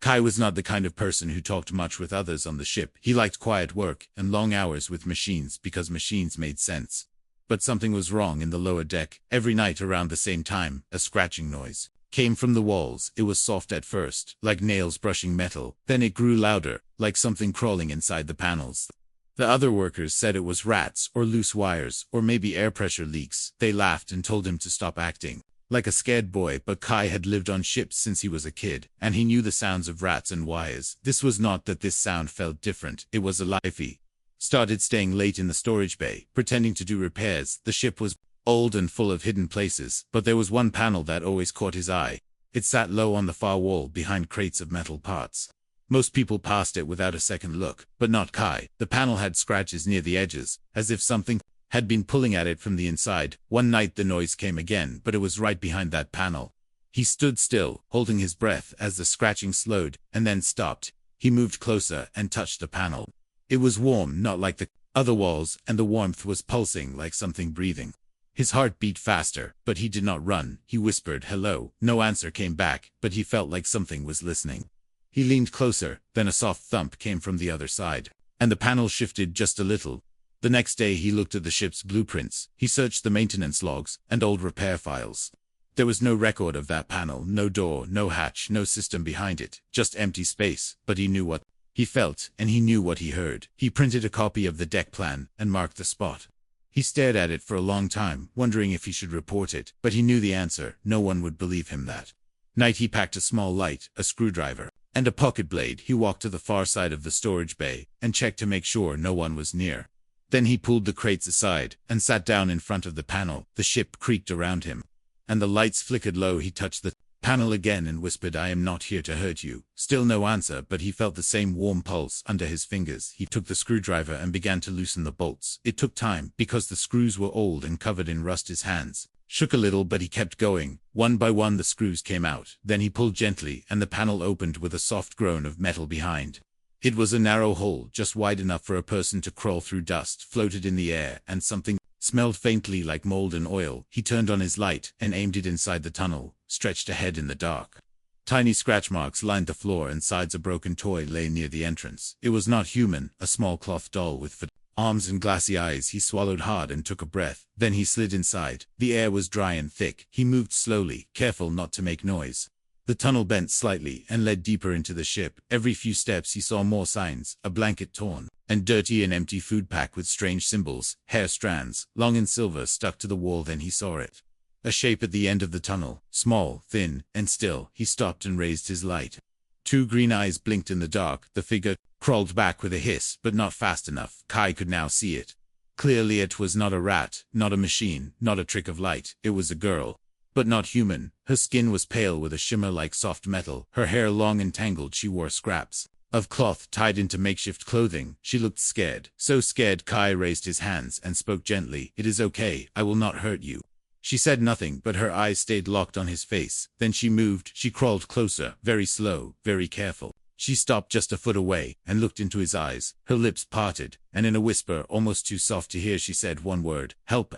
Kai was not the kind of person who talked much with others on the ship. He liked quiet work and long hours with machines because machines made sense. But something was wrong in the lower deck. Every night around the same time, a scratching noise came from the walls. It was soft at first, like nails brushing metal. Then it grew louder, like something crawling inside the panels. The other workers said it was rats, or loose wires, or maybe air pressure leaks. They laughed and told him to stop acting like a scared boy, but Kai had lived on ships since he was a kid, and he knew the sounds of rats and wires. This was not that this sound felt different, it was alive. He started staying late in the storage bay, pretending to do repairs. The ship was old and full of hidden places, but there was one panel that always caught his eye. It sat low on the far wall behind crates of metal parts. Most people passed it without a second look, but not Kai. The panel had scratches near the edges, as if something had been pulling at it from the inside. One night the noise came again, but it was right behind that panel. He stood still, holding his breath as the scratching slowed, and then stopped. He moved closer and touched the panel. It was warm, not like the other walls, and the warmth was pulsing like something breathing. His heart beat faster, but he did not run. He whispered, "Hello." No answer came back, but he felt like something was listening. He leaned closer, then a soft thump came from the other side, and the panel shifted just a little. The next day he looked at the ship's blueprints. He searched the maintenance logs and old repair files. There was no record of that panel, no door, no hatch, no system behind it, just empty space. But he knew what he felt, and he knew what he heard. He printed a copy of the deck plan and marked the spot. He stared at it for a long time, wondering if he should report it, but he knew the answer. No one would believe him that night. He packed a small light, a screwdriver, and a pocket blade. He walked to the far side of the storage bay and checked to make sure no one was near. Then he pulled the crates aside and sat down in front of the panel. The ship creaked around him, and the lights flickered low. He touched the panel again and whispered, "I am not here to hurt you." Still no answer, but he felt the same warm pulse under his fingers. He took the screwdriver and began to loosen the bolts. It took time, because the screws were old and covered in rust. His hands shook a little, but he kept going. One by one the screws came out. Then he pulled gently, and the panel opened with a soft groan of metal behind. It was a narrow hole, just wide enough for a person to crawl through. Dust floated in the air, and something smelled faintly like mold and oil. He turned on his light and aimed it inside the tunnel, stretched ahead in the dark. Tiny scratch marks lined the floor, and sides a broken toy lay near the entrance. It was not human, a small cloth doll with arms and glassy eyes. He swallowed hard and took a breath. Then he slid inside. The air was dry and thick. He moved slowly, careful not to make noise. The tunnel bent slightly and led deeper into the ship. Every few steps he saw more signs: a blanket torn and dirty, an empty food pack with strange symbols, hair strands, long and silver, stuck to the wall. Then he saw it. A shape at the end of the tunnel, small, thin, and still. He stopped and raised his light. Two green eyes blinked in the dark. The figure crawled back with a hiss, but not fast enough. Kai could now see it clearly. It was not a rat, not a machine, not a trick of light. It was a girl, but not human. Her skin was pale with a shimmer like soft metal. Her hair long and tangled. She wore scraps of cloth tied into makeshift clothing. She looked scared. So scared Kai raised his hands and spoke gently. "It is okay. I will not hurt you." She said nothing, but her eyes stayed locked on his face. Then she moved. She crawled closer, very slow, very careful. She stopped just a foot away and looked into his eyes. Her lips parted, and in a whisper almost too soft to hear, she said one word: "Help."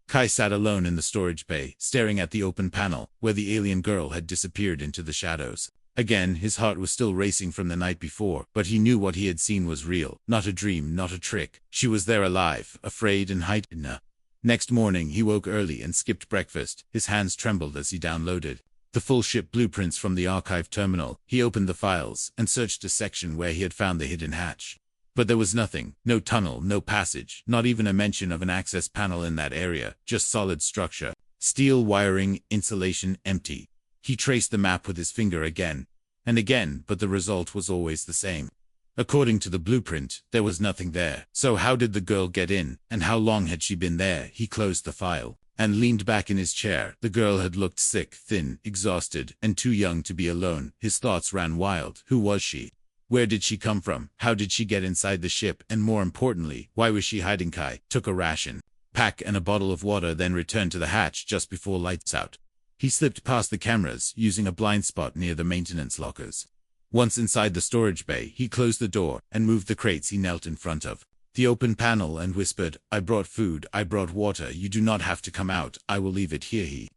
Kai sat alone in the storage bay, staring at the open panel, where the alien girl had disappeared into the shadows. Again, his heart was still racing from the night before, but he knew what he had seen was real, not a dream, not a trick. She was there, alive, afraid and hidden. Next morning he woke early and skipped breakfast. His hands trembled as he downloaded the full ship blueprints from the archive terminal. He opened the files and searched a section where he had found the hidden hatch. But there was nothing. No tunnel, no passage, not even a mention of an access panel in that area. Just solid structure. Steel wiring, insulation, empty. He traced the map with his finger again and again, but the result was always the same. According to the blueprint, there was nothing there. So how did the girl get in, and how long had she been there? He closed the file and leaned back in his chair. The girl had looked sick, thin, exhausted, and too young to be alone. His thoughts ran wild. Who was she? Where did she come from? How did she get inside the ship? And more importantly, why was she hiding? Kai took a ration pack and a bottle of water, then returned to the hatch just before lights out. He slipped past the cameras, using a blind spot near the maintenance lockers. Once inside the storage bay, he closed the door and moved the crates. He knelt in front of the open panel and whispered, "I brought food, I brought water. You do not have to come out. I will leave it here." He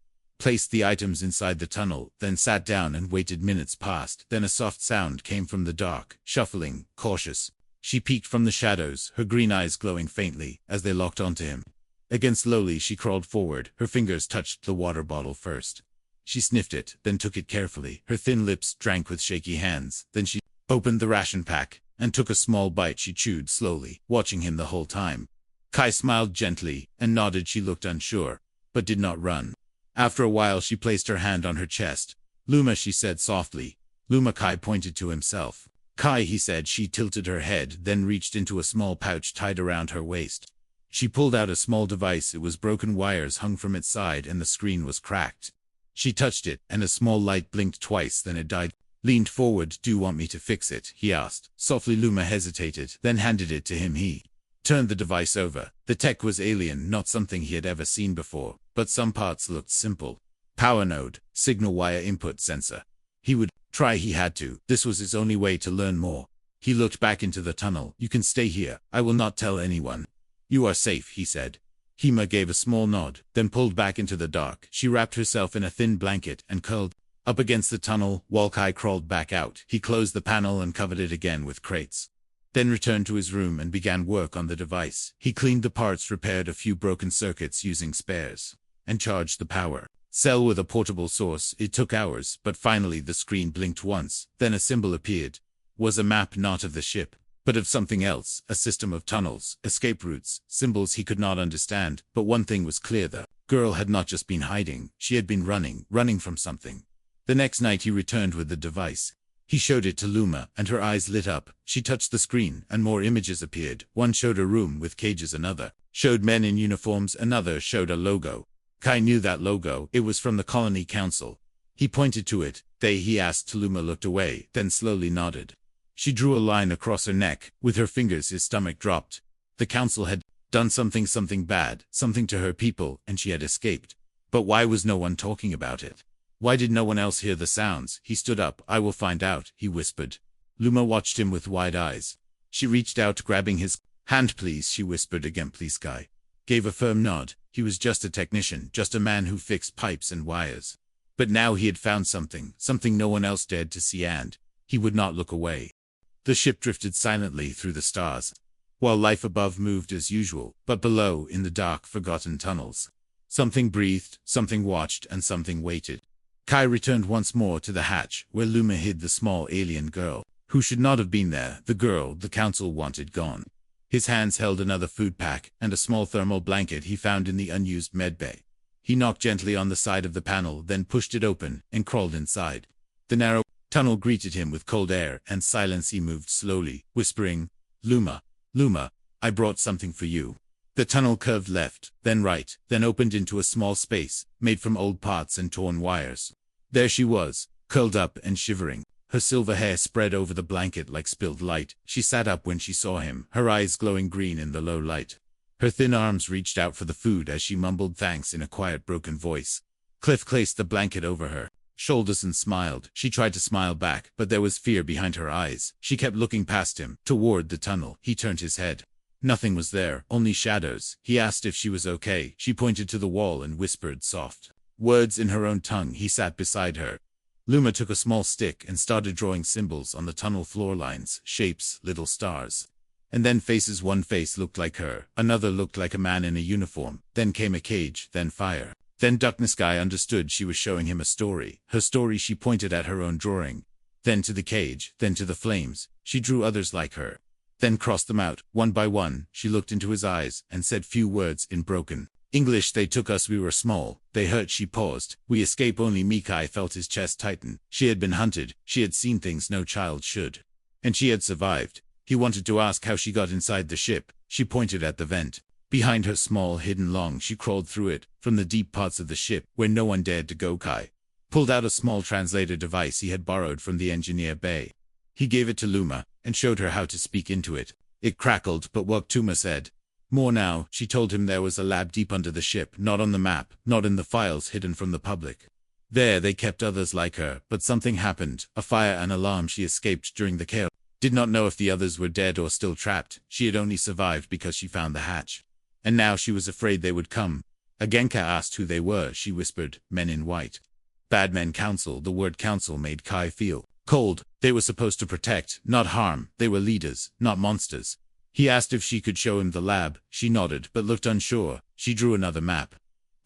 placed the items inside the tunnel, then sat down and waited. Minutes passed. Then a soft sound came from the dark, shuffling, cautious. She peeked from the shadows, her green eyes glowing faintly, as they locked onto him. Again slowly she crawled forward, her fingers touched the water bottle first. She sniffed it, then took it carefully. Her thin lips drank with shaky hands. Then she opened the ration pack, and took a small bite. She chewed slowly, watching him the whole time. Kai smiled gently, and nodded. She looked unsure, but did not run. After a while she placed her hand on her chest. "Luma," she said softly. "Luma." Kai pointed to himself. "Kai," he said. She tilted her head, then reached into a small pouch tied around her waist. She pulled out a small device. It was broken. Wires hung from its side and the screen was cracked. She touched it, and a small light blinked twice, then it died. Leaned forward. "Do you want me to fix it?" he asked. Softly Luma hesitated, then handed it to him. He turned the device over. The tech was alien, not something he had ever seen before, but some parts looked simple. Power node, signal wire input sensor. He would try. He had to. This was his only way to learn more. He looked back into the tunnel. "You can stay here. I will not tell anyone. You are safe," he said. Hema gave a small nod, then pulled back into the dark. She wrapped herself in a thin blanket and curled up against the tunnel, while Kai crawled back out. He closed the panel and covered it again with crates. Then returned to his room and began work on the device. He cleaned the parts, repaired a few broken circuits using spares, and charged the power cell with a portable source. It took hours, but finally the screen blinked once. Then a symbol appeared. Was a map, not of the ship, but of something else, a system of tunnels, escape routes, symbols he could not understand. But one thing was clear: the girl had not just been hiding, she had been running from something. The next night he returned with the device. He showed it to Luma, and her eyes lit up. She touched the screen, and more images appeared. One showed a room with cages, another showed men in uniforms, another showed a logo. Kai knew that logo. It was from the Colony Council. He pointed to it. "They?" he asked. Luma looked away, then slowly nodded. She drew a line across her neck. With her fingers his stomach dropped. The council had done something bad, something to her people, and she had escaped. But why was no one talking about it? Why did no one else hear the sounds? He stood up. "I will find out," he whispered. Luma watched him with wide eyes. She reached out, grabbing his hand. "Please," she whispered again. "Please." Kai gave a firm nod. He was just a technician, just a man who fixed pipes and wires. But now he had found something no one else dared to see, and he would not look away. The ship drifted silently through the stars, while life above moved as usual, but below, in the dark, forgotten tunnels, something breathed, something watched, and something waited. Kai returned once more to the hatch, where Luma hid the small alien girl, who should not have been there, the girl the council wanted gone. His hands held another food pack, and a small thermal blanket he found in the unused medbay. He knocked gently on the side of the panel, then pushed it open, and crawled inside. The narrow tunnel greeted him with cold air and silence. He moved slowly, whispering, "Luma, Luma, I brought something for you." The tunnel curved left, then right, then opened into a small space, made from old parts and torn wires. There she was, curled up and shivering. Her silver hair spread over the blanket like spilled light. She sat up when she saw him, her eyes glowing green in the low light. Her thin arms reached out for the food as she mumbled thanks in a quiet, broken voice. Cliff placed the blanket over her shoulders and smiled. She tried to smile back, but there was fear behind her eyes. She kept looking past him, toward the tunnel. He turned his head. Nothing was there, only shadows. He asked if she was okay. She pointed to the wall and whispered soft words in her own tongue. He sat beside her. Luma took a small stick and started drawing symbols on the tunnel floor, lines, shapes, little stars. And then faces. One face looked like her, another looked like a man in a uniform. Then came a cage, then fire. Then darkness. Guy understood she was showing him a story. Her story. She pointed at her own drawing. Then to the cage, then to the flames. She drew others like her, then crossed them out, one by one. She looked into his eyes, and said few words in broken English. "They took us, we were small. They hurt." She paused. "We escape only." Mikai felt his chest tighten. She had been hunted. She had seen things no child should. And she had survived. He wanted to ask how she got inside the ship. She pointed at the vent behind her, small, hidden long. She crawled through it, from the deep parts of the ship, where no one dared to go. Kai pulled out a small translator device he had borrowed from the engineer bay. He gave it to Luma, and showed her how to speak into it. It crackled, but what Tuma said. More now. She told him there was a lab deep under the ship, not on the map, not in the files, hidden from the public. There they kept others like her, but something happened, a fire, an alarm. She escaped during the chaos. Did not know if the others were dead or still trapped. She had only survived because she found the hatch. And now she was afraid they would come. Agenka asked who they were. She whispered, "Men in white." Bad Men Council. The word council made Kai feel cold. They were supposed to protect, not harm. They were leaders, not monsters. He asked if she could show him the lab. She nodded, but looked unsure. She drew another map.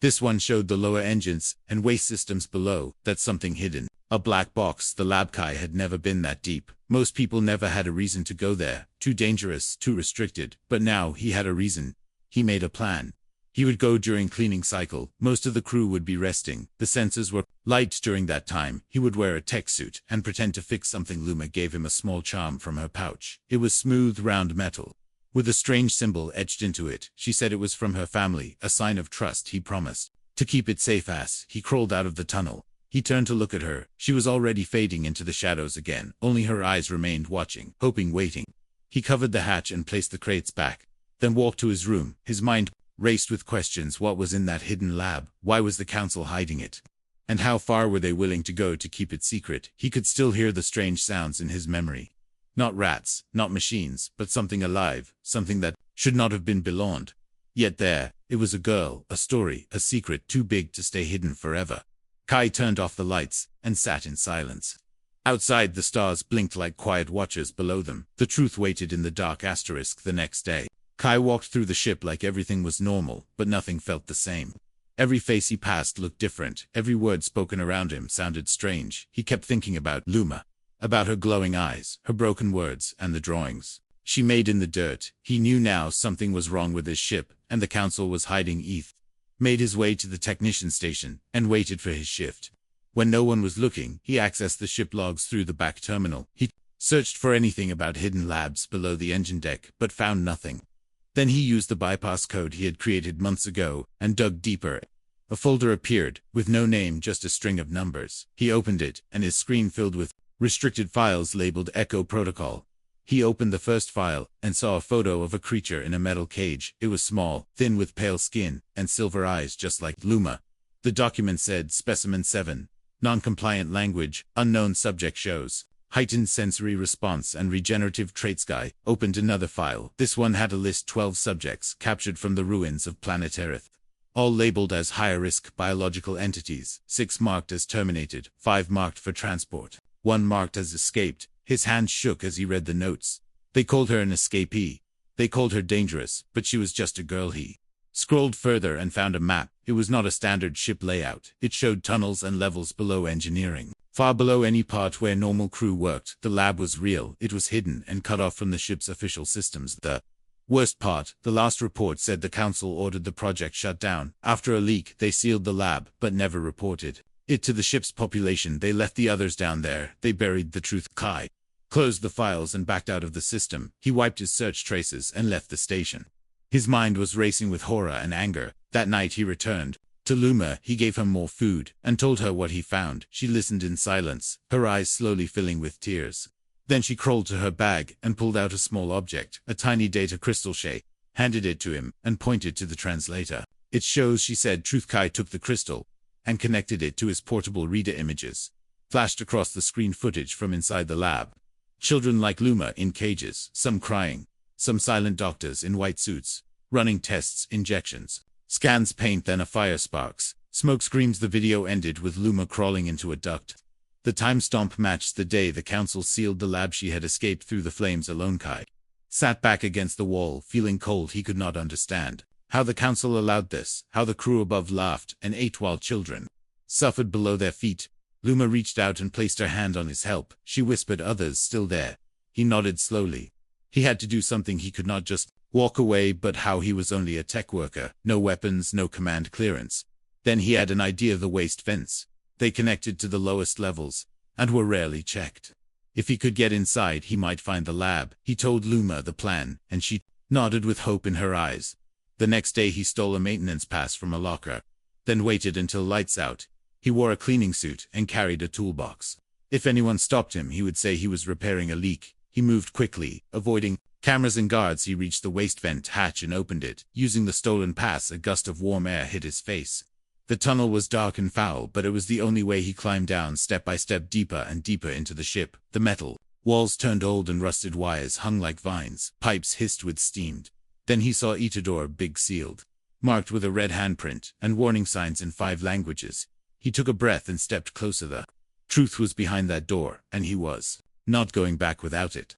This one showed the lower engines and waste systems below. That's something hidden. A black box. The lab. Kai had never been that deep. Most people never had a reason to go there. Too dangerous, too restricted. But now he had a reason. He made a plan. He would go during cleaning cycle. Most of the crew would be resting. The sensors were light during that time. He would wear a tech suit and pretend to fix something. Luma gave him a small charm from her pouch. It was smooth, round metal, with a strange symbol etched into it. She said it was from her family, a sign of trust. He promised to keep it safe. As he crawled out of the tunnel, he turned to look at her. She was already fading into the shadows again. Only her eyes remained, watching, hoping, waiting. He covered the hatch and placed the crates back, then walked to his room. His mind raced with questions. What was in that hidden lab? Why was the council hiding it? And how far were they willing to go to keep it secret? He could still hear the strange sounds in his memory. Not rats, not machines, but something alive, something that should not have been belonged. Yet there, it was a girl, a story, a secret too big to stay hidden forever. Kai turned off the lights and sat in silence. Outside, the stars blinked like quiet watchers below them. The truth waited in the dark. The next day, Kai walked through the ship like everything was normal, but nothing felt the same. Every face he passed looked different. Every word spoken around him sounded strange. He kept thinking about Luma, about her glowing eyes, her broken words, and the drawings she made in the dirt. He knew now something was wrong with his ship, and the council was hiding. Eth made his way to the technician station and waited for his shift. When no one was looking, he accessed the ship logs through the back terminal. He searched for anything about hidden labs below the engine deck, but found nothing. Then he used the bypass code he had created months ago and dug deeper. A folder appeared, with no name, just a string of numbers. He opened it, and his screen filled with restricted files labeled Echo Protocol. He opened the first file and saw a photo of a creature in a metal cage. It was small, thin, with pale skin and silver eyes, just like Luma. The document said Specimen 7. Non-compliant language, unknown subject shows heightened sensory response and regenerative traits. Guy opened another file. This one had a list 12 subjects captured from the ruins of planet Earth, all labeled as higher-risk biological entities, 6 marked as terminated, 5 marked for transport, 1 marked as escaped. His hand shook as he read the notes. They called her an escapee. They called her dangerous, but she was just a girl. He scrolled further and found a map. It was not a standard ship layout. It showed tunnels and levels below engineering, far below any part where normal crew worked. The lab was real. It was hidden and cut off from the ship's official systems. The worst part, the last report said the council ordered the project shut down. After a leak, they sealed the lab, but never reported it to the ship's population. They left the others down there. They buried the truth. Kai closed the files and backed out of the system. He wiped his search traces and left the station. His mind was racing with horror and anger. That night he returned to Luma. He gave her more food and told her what he found. She listened in silence, her eyes slowly filling with tears. Then she crawled to her bag and pulled out a small object, a tiny data crystal. She handed it to him and pointed to the translator. "It shows," she said. Truth. Kai took the crystal and connected it to his portable reader. Images flashed across the screen, footage from inside the lab. Children like Luma in cages, some crying, some silent, doctors in white suits, running tests, injections, scans, paint, then a fire, sparks, smoke, screams. The video ended with Luma crawling into a duct. The timestamp matched the day the council sealed the lab. She had escaped through the flames alone. Kai sat back against the wall, feeling cold. He could not understand how the council allowed this, how the crew above laughed and ate while children suffered below their feet. Luma reached out and placed her hand on his help. She whispered, "Others still there?" He nodded slowly. He had to do something. He could not just walk away, but how? He was only a tech worker, no weapons, no command clearance. Then he had an idea. The waste vents. They connected to the lowest levels and were rarely checked. If he could get inside, he might find the lab. He told Luma the plan, and she nodded with hope in her eyes. The next day he stole a maintenance pass from a locker, then waited until lights out. He wore a cleaning suit and carried a toolbox. If anyone stopped him, he would say he was repairing a leak. He moved quickly, avoiding cameras and guards. He reached the waste vent hatch and opened it. Using the stolen pass, a gust of warm air hit his face. The tunnel was dark and foul, but it was the only way. He climbed down step by step, deeper and deeper into the ship. The metal walls turned old and rusted. Wires hung like vines. Pipes hissed with steam. Then he saw Itador, big, sealed. marked with a red handprint and warning signs in 5 languages. He took a breath and stepped closer. The truth was behind that door, and he was not going back without it.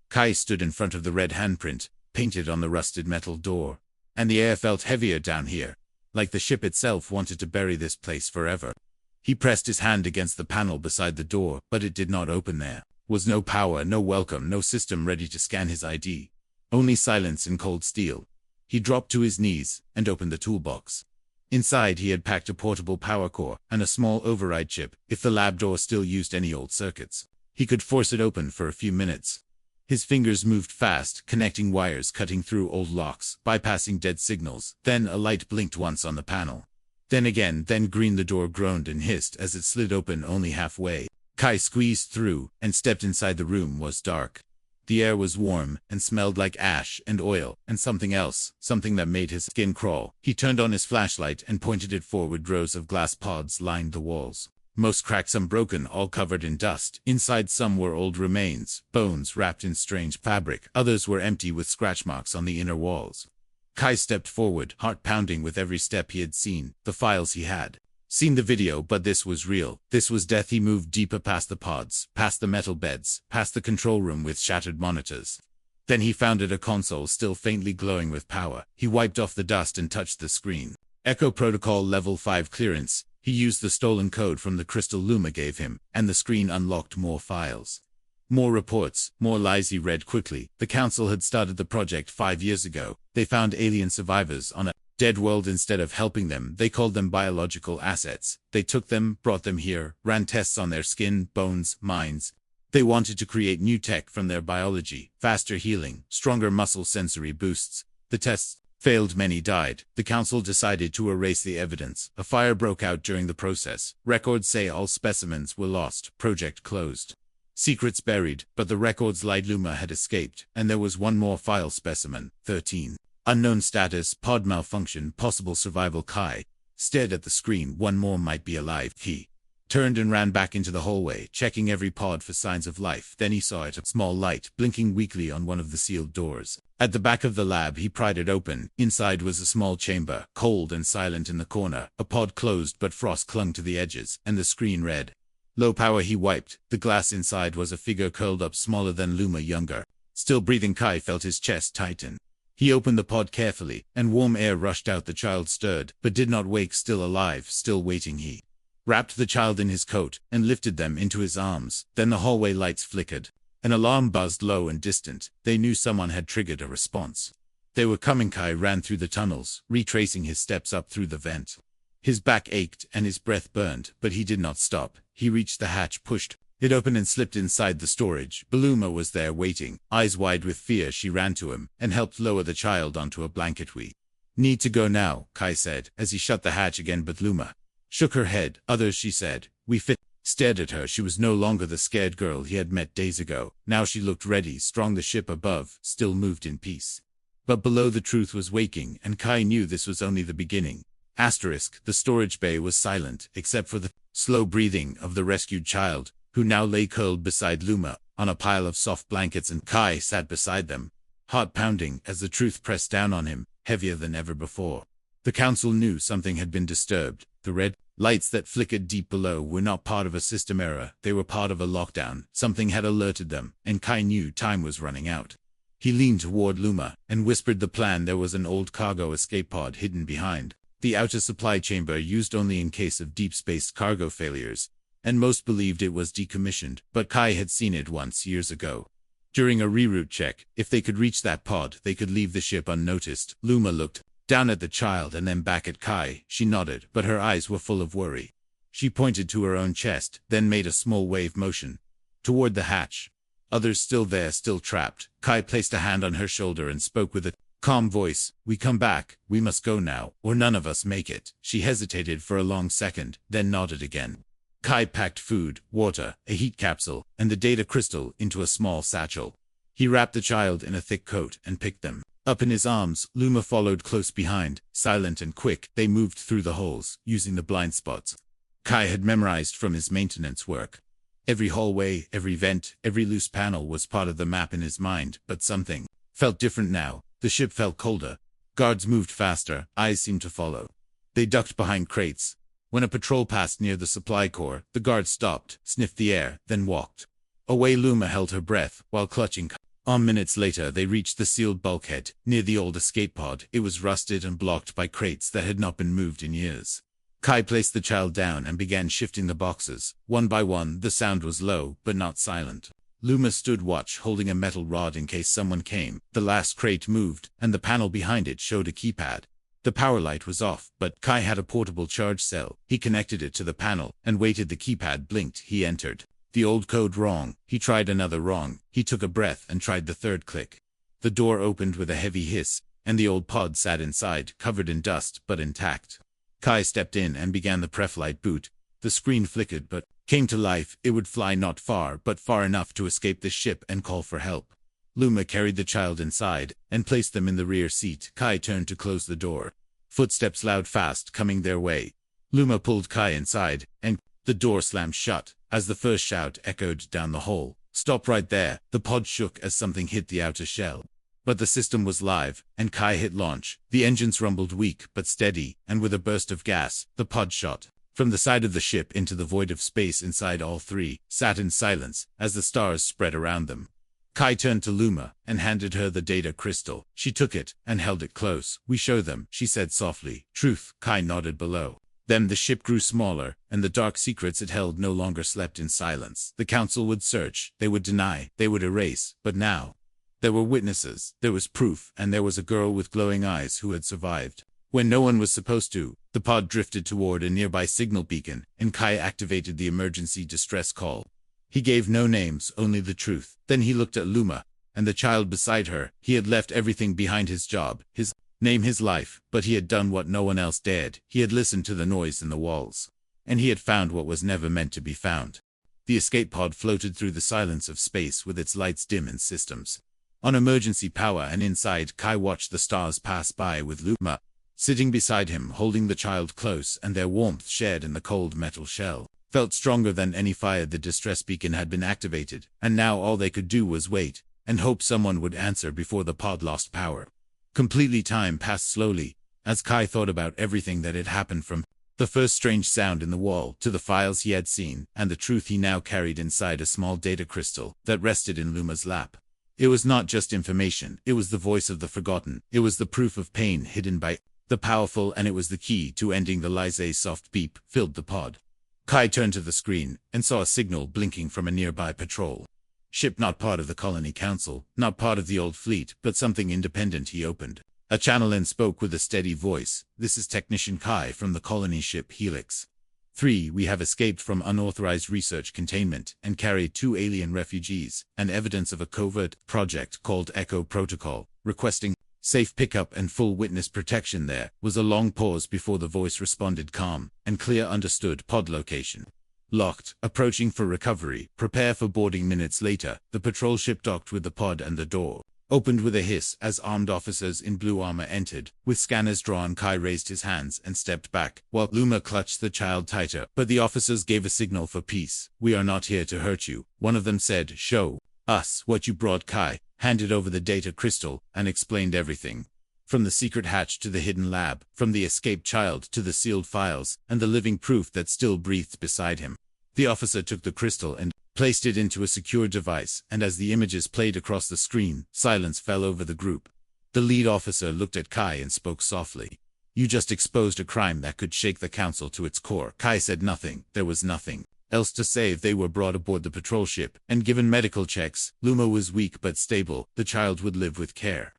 Kai stood in front of the red handprint, painted on the rusted metal door, and the air felt heavier down here, like the ship itself wanted to bury this place forever. He pressed his hand against the panel beside the door, but it did not open. There was no power, no welcome, no system ready to scan his ID. Only silence and cold steel. He dropped to his knees and opened the toolbox. Inside he had packed a portable power core and a small override chip. If the lab door still used any old circuits, he could force it open for a few minutes. His fingers moved fast, connecting wires, cutting through old locks, bypassing dead signals. Then a light blinked once on the panel. Then again, then green. The door groaned and hissed as it slid open only halfway. Kai squeezed through and stepped inside. The room was dark. The air was warm and smelled like ash and oil and something else, something that made his skin crawl. He turned on his flashlight and pointed it forward. Rows of glass pods lined the walls. Most cracked, some broken, all covered in dust. Inside some were old remains, bones wrapped in strange fabric. Others were empty with scratch marks on the inner walls. Kai stepped forward, heart pounding with every step. He had seen the files, he had seen the video, but this was real. This was death. He moved deeper past the pods, past the metal beds, past the control room with shattered monitors. Then he found it, a console still faintly glowing with power. He wiped off the dust and touched the screen. Echo Protocol Level 5 clearance. He used the stolen code from the crystal Luma gave him, and the screen unlocked more files. More reports, more lies. He read quickly. The Council had started the project 5 years ago. They found alien survivors on a dead world. Instead of helping them, they called them biological assets. They took them, brought them here, ran tests on their skin, bones, minds. They wanted to create new tech from their biology, faster healing, stronger muscle sensory boosts. The tests failed, many died. The Council decided to erase the evidence. A fire broke out during the process. Records say all specimens were lost. Project closed. Secrets buried, but the records lied. Luma had escaped, and there was one more file, specimen 13. Unknown status, pod malfunction, possible survival. Kai stared at the screen. One more might be alive. He turned and ran back into the hallway, checking every pod for signs of life. Then he saw it, a small light, blinking weakly on one of the sealed doors. At the back of the lab, he pried it open. Inside was a small chamber, cold and silent in the corner. A pod closed, but frost clung to the edges, and the screen read low power. He wiped. The glass inside was a figure curled up, smaller than Luma, younger. Still breathing. Kai felt his chest tighten. He opened the pod carefully, and warm air rushed out. The child stirred, but did not wake. Still alive, still waiting. He wrapped the child in his coat and lifted them into his arms. Then the hallway lights flickered. An alarm buzzed, low and distant. They knew someone had triggered a response. They were coming. Kai ran through the tunnels, retracing his steps up through the vent. His back ached and his breath burned, but he did not stop. He reached the hatch, pushed it open, and slipped inside the storage. Luma was there waiting. Eyes wide with fear, she ran to him and helped lower the child onto a blanket. We need to go now, Kai said, as he shut the hatch again, but Luma shook her head. Others, she said. We fit. Stared at her. She was no longer the scared girl he had met days ago. Now she looked ready, strong. The ship above still moved in peace, but below the truth was waking, and Kai knew this was only the beginning. The storage bay was silent, except for the slow breathing of the rescued child, who now lay curled beside Luma, on a pile of soft blankets, and Kai sat beside them, heart pounding as the truth pressed down on him, heavier than ever before. The Council knew something had been disturbed. The red lights that flickered deep below were not part of a system error. They were part of a lockdown. Something had alerted them, and Kai knew time was running out. He leaned toward Luma and whispered the plan. There was an old cargo escape pod hidden behind the outer supply chamber, used only in case of deep space cargo failures, and most believed it was decommissioned, but Kai had seen it once years ago. During a reroute check, if they could reach that pod, they could leave the ship unnoticed. Luma looked down at the child and then back at Kai. She nodded, but her eyes were full of worry. She pointed to her own chest, then made a small wave motion toward the hatch. Others still there, still trapped. Kai placed a hand on her shoulder and spoke with a calm voice. We come back. We must go now, or none of us make it. She hesitated for a long second, then nodded again. Kai packed food, water, a heat capsule, and the data crystal into a small satchel. He wrapped the child in a thick coat and picked them up in his arms. Luma followed close behind, silent and quick. They moved through the holes, using the blind spots Kai had memorized from his maintenance work. Every hallway, every vent, every loose panel was part of the map in his mind, but something felt different now. The ship felt colder, Guards moved faster, eyes seemed to follow. They ducked behind crates. When a patrol passed near the supply core, the guard stopped, sniffed the air, then walked away. Luma held her breath, while clutching Kai. Minutes later they reached the sealed bulkhead, near the old escape pod. It was rusted and blocked by crates that had not been moved in years. Kai placed the child down and began shifting the boxes. One by one, the sound was low, but not silent. Luma stood watch, holding a metal rod in case someone came. The last crate moved, and the panel behind it showed a keypad. The power light was off, but Kai had a portable charge cell. He connected it to the panel, and waited. The keypad blinked. He entered. The old code wrong. He tried another wrong. He took a breath and tried the third click. The door opened with a heavy hiss, and the old pod sat inside, covered in dust, but intact. Kai stepped in and began the pref-light boot. The screen flickered but came to life. It would fly not far, but far enough to escape the ship and call for help. Luma carried the child inside, and placed them in the rear seat. Kai turned to close the door. Footsteps loud fast coming their way. Luma pulled Kai inside, and the door slammed shut, as the first shout echoed down the hall. Stop right there. The pod shook as something hit the outer shell. But the system was live, and Kai hit launch. The engines rumbled weak but steady, and with a burst of gas, the pod shot from the side of the ship into the void of space inside. All three sat in silence, as the stars spread around them. Kai turned to Luma, and handed her the data crystal. She took it, and held it close. We show them, she said softly. Truth. Kai nodded below them. The ship grew smaller, and the dark secrets it held no longer slept in silence. The council would search, they would deny, they would erase, but now there were witnesses, there was proof, and there was a girl with glowing eyes who had survived. When no one was supposed to, the pod drifted toward a nearby signal beacon, and Kai activated the emergency distress call. He gave no names, only the truth. Then he looked at Luma, and the child beside her. He had left everything behind: his job, his name, his life, but he had done what no one else dared. He had listened to the noise in the walls, and he had found what was never meant to be found. The escape pod floated through the silence of space with its lights dim and systems on emergency power, and inside, Kai watched the stars pass by with Luma sitting beside him, holding the child close, and their warmth, shared in the cold metal shell, felt stronger than any fire. The distress beacon had been activated, and now all they could do was wait, and hope someone would answer before the pod lost power. Completely. Time passed slowly, as Kai thought about everything that had happened, from the first strange sound in the wall, to the files he had seen, and the truth he now carried inside a small data crystal that rested in Luma's lap. It was not just information, it was the voice of the forgotten. It was the proof of pain hidden by the powerful, and it was the key to ending the lies. A soft beep filled the pod. Kai turned to the screen, and saw a signal blinking from a nearby patrol ship. Not part of the Colony Council, not part of the old fleet, but something independent. He opened a channel and spoke with a steady voice. This is Technician Kai from the colony ship Helix 3. We have escaped from unauthorized research containment, and carried 2 alien refugees, and evidence of a covert project called Echo Protocol, requesting safe pickup and full witness protection. There was a long pause before the voice responded, calm and clear. Understood. Pod location locked. Approaching for recovery. Prepare for boarding. Minutes later, the patrol ship docked with the pod, and the door opened with a hiss as armed officers in blue armor entered. With scanners drawn, Kai raised his hands and stepped back, while Luma clutched the child tighter. But the officers gave a signal for peace. We are not here to hurt you, one of them said. Show us what you brought. Kai handed over the data crystal, and explained everything. From the secret hatch to the hidden lab, from the escaped child to the sealed files, and the living proof that still breathed beside him. The officer took the crystal and placed it into a secure device, and as the images played across the screen, silence fell over the group. The lead officer looked at Kai and spoke softly. You just exposed a crime that could shake the council to its core. Kai said nothing. There was nothing else to say. They were brought aboard the patrol ship, and given medical checks. Luma was weak but stable. The child would live with care.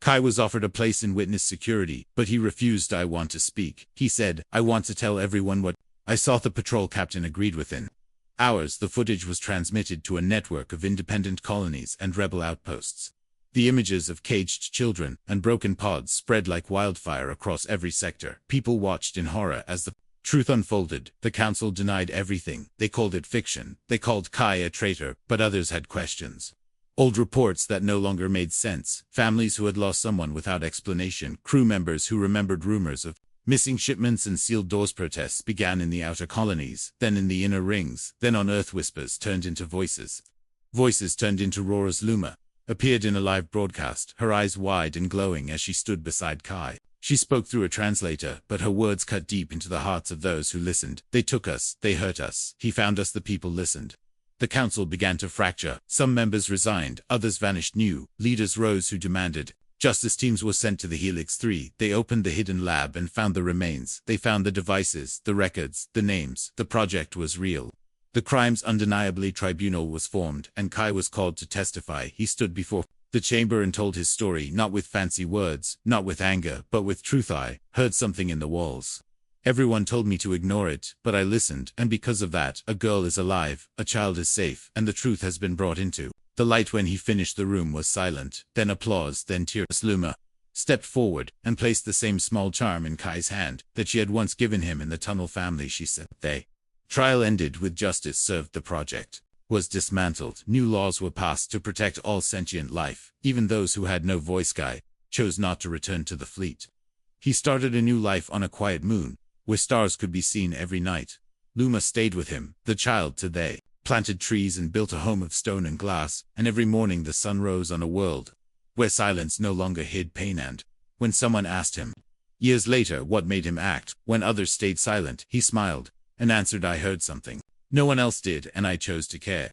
Kai was offered a place in witness security, but he refused. I want to speak, he said. I want to tell everyone what I saw. The patrol captain agreed. Within hours, the footage was transmitted to a network of independent colonies and rebel outposts. The images of caged children and broken pods spread like wildfire across every sector. People watched in horror as the truth unfolded. The council denied everything. They called it fiction. They called Kai a traitor, but others had questions. Old reports that no longer made sense. Families who had lost someone without explanation. Crew members who remembered rumors of missing shipments and sealed doors. Protests began in the outer colonies, then in the inner rings, then on Earth. Whispers turned into voices. Voices turned into roars. Luma appeared in a live broadcast, her eyes wide and glowing as she stood beside Kai. She spoke through a translator, but her words cut deep into the hearts of those who listened. They took us, they hurt us. He found us, the people listened. The council began to fracture. Some members resigned, others vanished. New leaders rose who demanded. Justice teams were sent to the Helix 3. They opened the hidden lab and found the remains. They found the devices, the records, the names. The project was real. The crimes undeniably tribunal was formed, and Kai was called to testify. He stood before the chamber and told his story, not with fancy words, not with anger, but with truth. I heard something in the walls. Everyone told me to ignore it, but I listened, and because of that, a girl is alive, a child is safe, and the truth has been brought into the light. When he finished, the room was silent, then applause, then tears. Luma stepped forward and placed the same small charm in Kai's hand that she had once given him in the tunnel family. She said, "The trial ended with justice served. The project was dismantled. New laws were passed to protect all sentient life, even those who had no voice." Kai chose not to return to the fleet. He started a new life on a quiet moon, where stars could be seen every night. Luma stayed with him, the child, till they planted trees and built a home of stone and glass, and every morning the sun rose on a world where silence no longer hid pain. And when someone asked him, years later, what made him act when others stayed silent, he smiled and answered, "I heard something no one else did, and I chose to care."